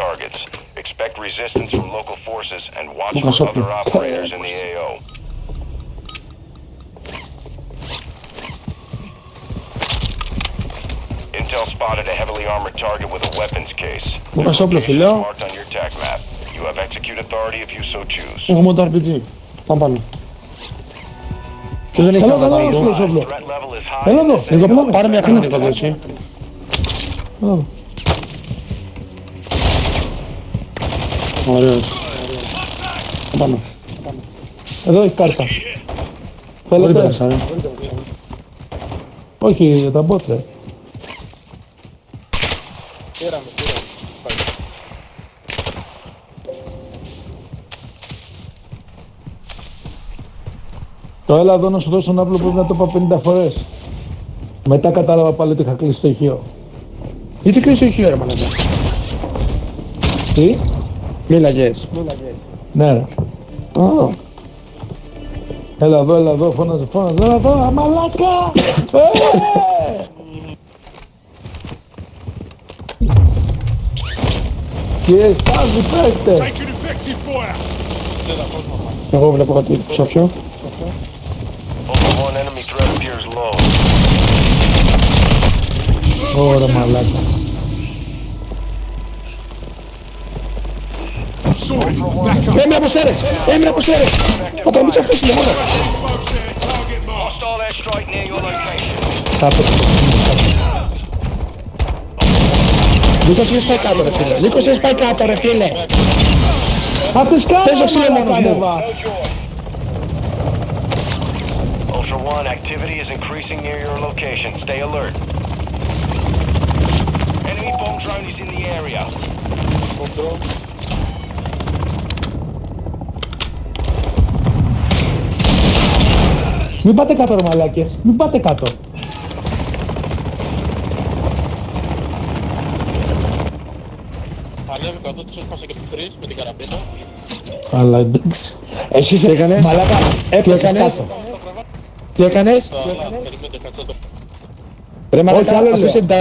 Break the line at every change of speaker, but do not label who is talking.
targets. Expect resistance from local forces and watch for other operators in the AO. Intel spotted a heavily armored target with a weapons case. Their location is marked on your TAC map. You have execute authority if you so choose.
Έχω μόνο το RPG. Πάμε πάνω. Ποιος δεν έχει
Έλα,
κανένα
έλα,
κατάλογο.
έλα,
Threat level is high.
Έλα
in
εδώ,
this
εδώ
AO.
πάνω.
Πάρε μια κρίνη εδώ εσύ.
Έλα.
Ωραίος. Πάμε.
Εδώ έχει κάρτα.
Δεν
Θέλετε?
πέρασα ρε.
Όχι, για τα μπότ, Το έλα εδώ να σου δώσω ένα άπλο πρέπει να το είπα 50 φορές. Μετά κατάλαβα πάλι ότι είχα κλείσει το ηχείο.
Γιατί κλείσεις το ηχείο ρε μαλάκα.
Τι?
Μίλαγες.
Ναι ρε.
Α,
Έλα εδώ, φώναζε, έλα εδώ, αμαλάκα! Και στάζει παίχτε!
εγώ βλέπω κάτι ψόφιο.
Ultra One, enemy threat appears low.
Ωραία μαλάκα.
Έμεινε από σέρες! Έμεινε από σέρες! Όταν μην αυτές είναι μόνο.
Hostile airstrike near your location.
Κάτω.
Νίκος εσύ πάει κάτω ρε φίλε. Νίκος εσύ πάει κάτω ρε φίλε.
Θα τις κάνω
Παίζω ξύλο
μαλάκα,
μόνος μου.
ανέβα.
Ultra One, activity is increasing near your location. Stay alert. Enemy bomb drone is in the area.
Μην πάτε κάτω ρε μαλάκες, μην πάτε κάτω.
Ανέβη κάτω, τους έσπασα και τους τρεις με την καραμπίνα.
Αλλά εντάξει.
Εσύ τι έκανες?
Μαλάκα, έπεσες
έκανες?
κάτω.
Τι έκανες?
Περιμένετε, κάτσε το.
Ρε
Όχι, άλλο
μαλάκα
λέω.
αφήσε